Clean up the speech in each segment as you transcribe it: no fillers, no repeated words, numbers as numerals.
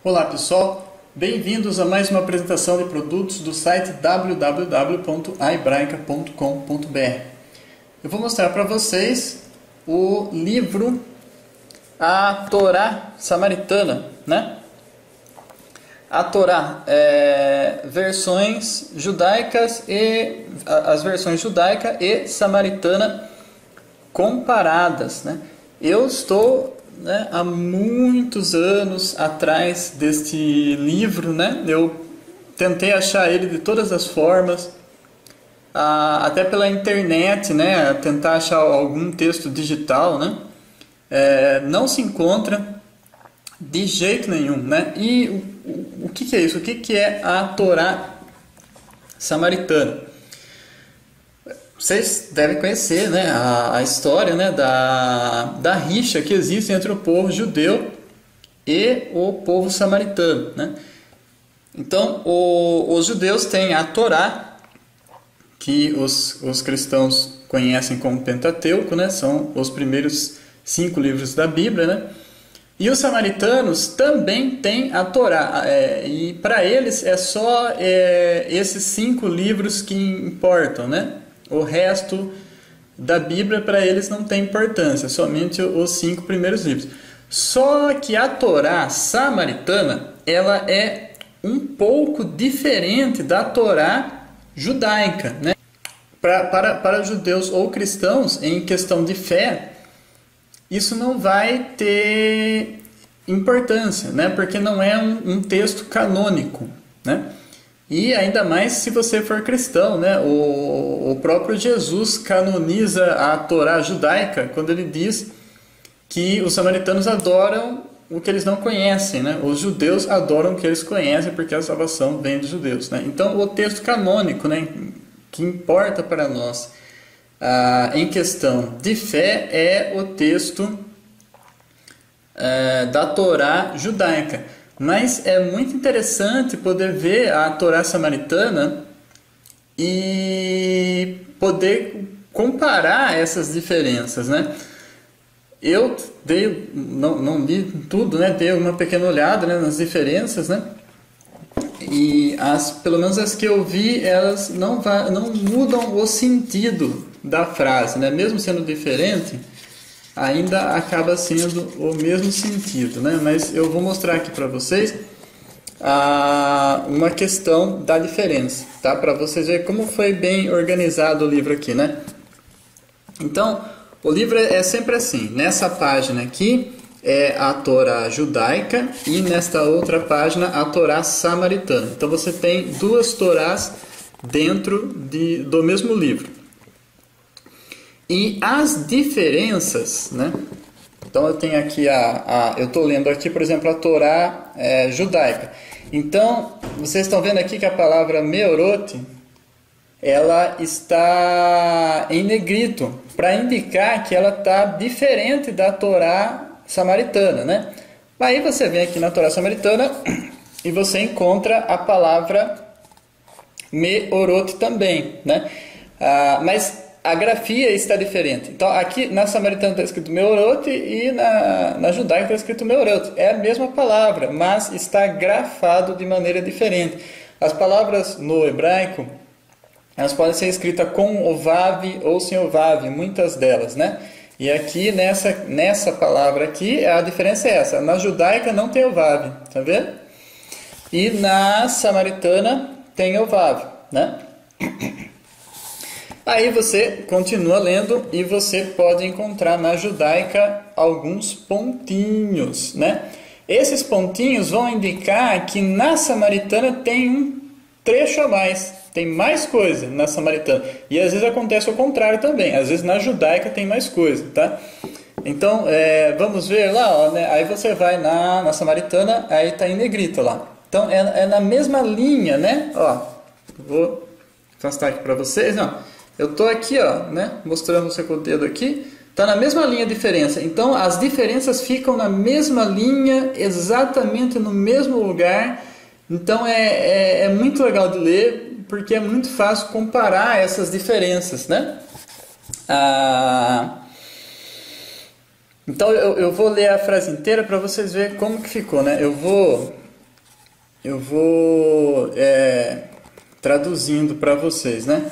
Olá pessoal, bem-vindos a mais uma apresentação de produtos do site www.ahebraica.com.br. Eu vou mostrar para vocês o livro A Torá Samaritana, né? A Torá versões judaicas e as versões judaica e samaritana comparadas, né? Eu estou há muitos anos atrás deste livro, né? Eu tentei achar ele de todas as formas, até pela internet, né? Tentar achar algum texto digital, né? Não se encontra de jeito nenhum, né? E o que é isso? O que é a Torá samaritana? Vocês devem conhecer, né, a história, né, da rixa que existe entre o povo judeu e o povo samaritano, né? Então, os judeus têm a Torá, que os cristãos conhecem como Pentateuco, né? São os primeiros 5 livros da Bíblia, né? E os samaritanos também têm a Torá, e para eles é só esses 5 livros que importam, né? O resto da Bíblia para eles não tem importância, somente os 5 primeiros livros. Só que a Torá samaritana, ela é um pouco diferente da Torá judaica, né? Para judeus ou cristãos, em questão de fé, isso não vai ter importância, né? Porque não é um texto canônico, né? E ainda mais se você for cristão, né? O próprio Jesus canoniza a Torá judaica quando ele diz que os samaritanos adoram o que eles não conhecem, né? Os judeus adoram o que eles conhecem porque a salvação vem dos judeus, né? Então o texto canônico, né, que importa para nós em questão de fé é o texto da Torá judaica. Mas é muito interessante poder ver a Torá samaritana e poder comparar essas diferenças, né? Eu não li tudo, né? Dei uma pequena olhada, né, nas diferenças, né? E pelo menos as que eu vi, elas não mudam o sentido da frase, né? Mesmo sendo diferente, ainda acaba sendo o mesmo sentido, né? Mas eu vou mostrar aqui para vocês uma questão da diferença, tá? Para vocês verem como foi bem organizado o livro aqui, né? Então, o livro é sempre assim. Nessa página aqui é a Torá judaica e nesta outra página a Torá samaritana. Então você tem 2 Torás dentro do mesmo livro. E as diferenças, né? Então eu tenho aqui eu estou lendo aqui, por exemplo, a Torá judaica. Então vocês estão vendo aqui que a palavra meorot, ela está em negrito para indicar que ela está diferente da Torá samaritana, né? Aí você vem aqui na Torá samaritana e você encontra a palavra meorot também, né? Mas a grafia está diferente. Então, aqui na samaritana está escrito meorot e na judaica está escrito meorot. É a mesma palavra, mas está grafado de maneira diferente. As palavras no hebraico, elas podem ser escritas com o vav ou sem o vav, muitas delas, né? E aqui nessa palavra aqui, a diferença é essa. Na judaica não tem o vav, tá vendo? E na samaritana tem o vav, né? Aí você continua lendo e você pode encontrar na judaica alguns pontinhos, né? Esses pontinhos vão indicar que na samaritana tem um trecho a mais, tem mais coisa na samaritana. E às vezes acontece o contrário também, às vezes na judaica tem mais coisa, tá? Então, vamos ver lá, ó, né? Aí você vai na samaritana, aí está em negrito lá. Então é na mesma linha, né? Ó, vou afastar aqui para vocês, ó. Eu estou aqui, ó, né, mostrando você com o dedo aqui, está na mesma linha a diferença. Então, as diferenças ficam na mesma linha, exatamente no mesmo lugar. Então, é muito legal de ler, porque é muito fácil comparar essas diferenças, né? Então, eu vou ler a frase inteira para vocês verem como que ficou, né? Eu vou eu vou traduzindo para vocês, né?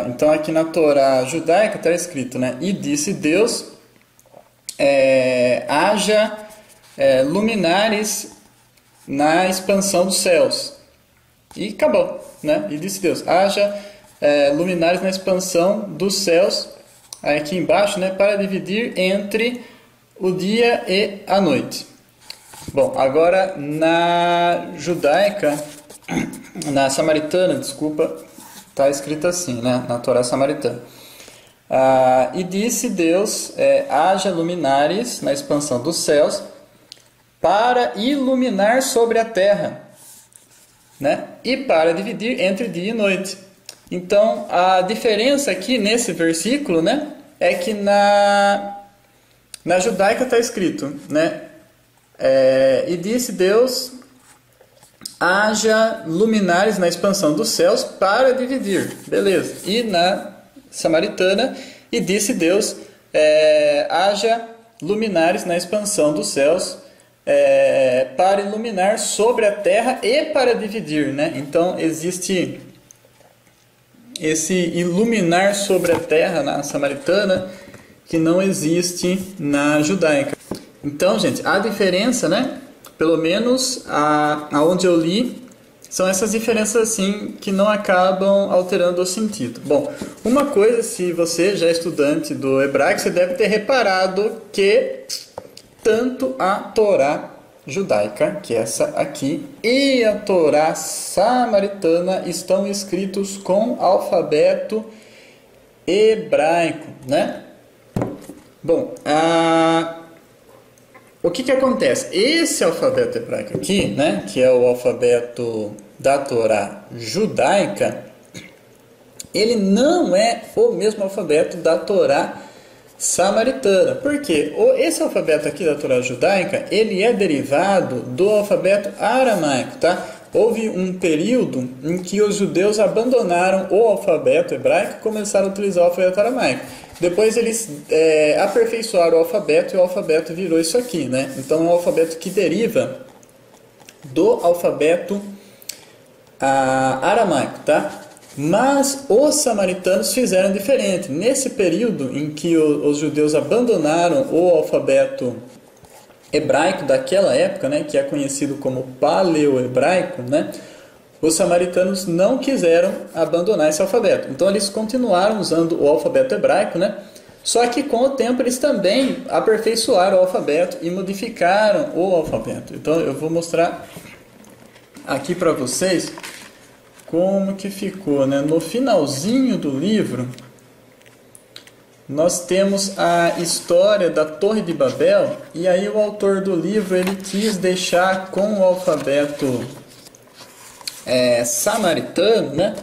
Então aqui na Torá judaica está escrito, né? E disse Deus, haja luminares na expansão dos céus. E acabou, né? E disse Deus, haja luminares na expansão dos céus, aqui embaixo, né? Para dividir entre o dia e a noite. Bom, agora na judaica, na samaritana, desculpa, está escrito assim, né? Na Torá samaritana. E disse Deus, haja luminares na expansão dos céus para iluminar sobre a terra, né? E para dividir entre dia e noite. Então, a diferença aqui nesse versículo, né? É que na judaica está escrito, né? E disse Deus, haja luminares na expansão dos céus para dividir. Beleza. E na samaritana, e disse Deus, haja luminares na expansão dos céus para iluminar sobre a terra e para dividir, né? Então existe esse iluminar sobre a terra na samaritana que não existe na judaica. Então, gente, a diferença, né? Pelo menos aonde eu li, são essas diferenças assim que não acabam alterando o sentido. Bom, uma coisa, se você já é estudante do hebraico, você deve ter reparado que tanto a Torá judaica, que é essa aqui, e a Torá samaritana estão escritos com alfabeto hebraico, né? Bom, o que acontece? Esse alfabeto hebraico aqui, né, que é o alfabeto da Torá judaica, ele não é o mesmo alfabeto da Torá samaritana. Por quê? Esse alfabeto aqui da Torá judaica, ele é derivado do alfabeto aramaico, tá? Houve um período em que os judeus abandonaram o alfabeto hebraico e começaram a utilizar o alfabeto aramaico. Depois eles aperfeiçoaram o alfabeto e o alfabeto virou isso aqui, né? Então é um alfabeto que deriva do alfabeto aramaico, tá? Mas os samaritanos fizeram diferente. Nesse período em que os judeus abandonaram o alfabeto hebraico daquela época, né, que é conhecido como paleo-hebraico, né, os samaritanos não quiseram abandonar esse alfabeto. Então eles continuaram usando o alfabeto hebraico, né, só que com o tempo eles também aperfeiçoaram o alfabeto e modificaram o alfabeto. Então eu vou mostrar aqui para vocês como que ficou, né? No finalzinho do livro, nós temos a história da Torre de Babel, e aí o autor do livro ele quis deixar com o alfabeto samaritano, né?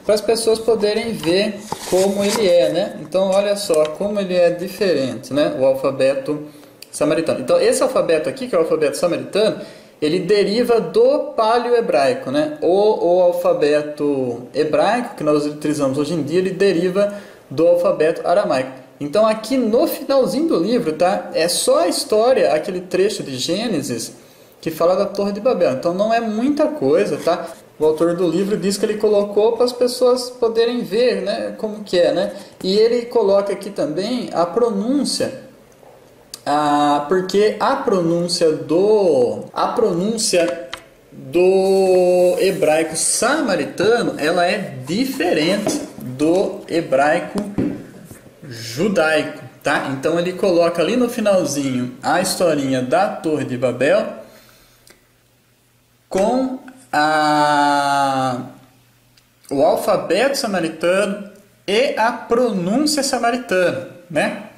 Para as pessoas poderem ver como ele é, né? Então olha só como ele é diferente, né? O alfabeto samaritano. Então esse alfabeto aqui, que é o alfabeto samaritano, ele deriva do paleo-hebraico, né? O alfabeto hebraico que nós utilizamos hoje em dia, ele deriva do alfabeto aramaico. Então aqui no finalzinho do livro, tá? É só a história, aquele trecho de Gênesis que fala da Torre de Babel. Então não é muita coisa, tá? O autor do livro diz que ele colocou para as pessoas poderem ver, né, como que é, né? E ele coloca aqui também a pronúncia, porque a pronúncia do hebraico samaritano, ela é diferente do hebraico judaico, tá? Então ele coloca ali no finalzinho a historinha da Torre de Babel com o alfabeto samaritano e a pronúncia samaritana, né?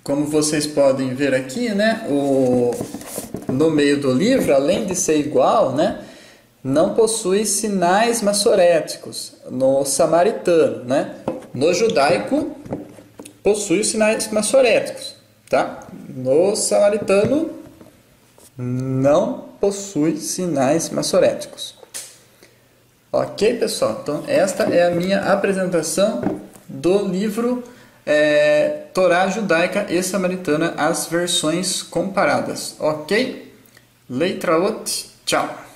Como vocês podem ver aqui, né? No meio do livro, além de ser igual, né? Não possui sinais maçoréticos no samaritano, né? No judaico possui os sinais maçoréticos, tá? No samaritano não possui sinais maçoréticos. Ok, pessoal? Então esta é a minha apresentação do livro Torá judaica e samaritana, as versões comparadas. Ok? Leitraot, tchau!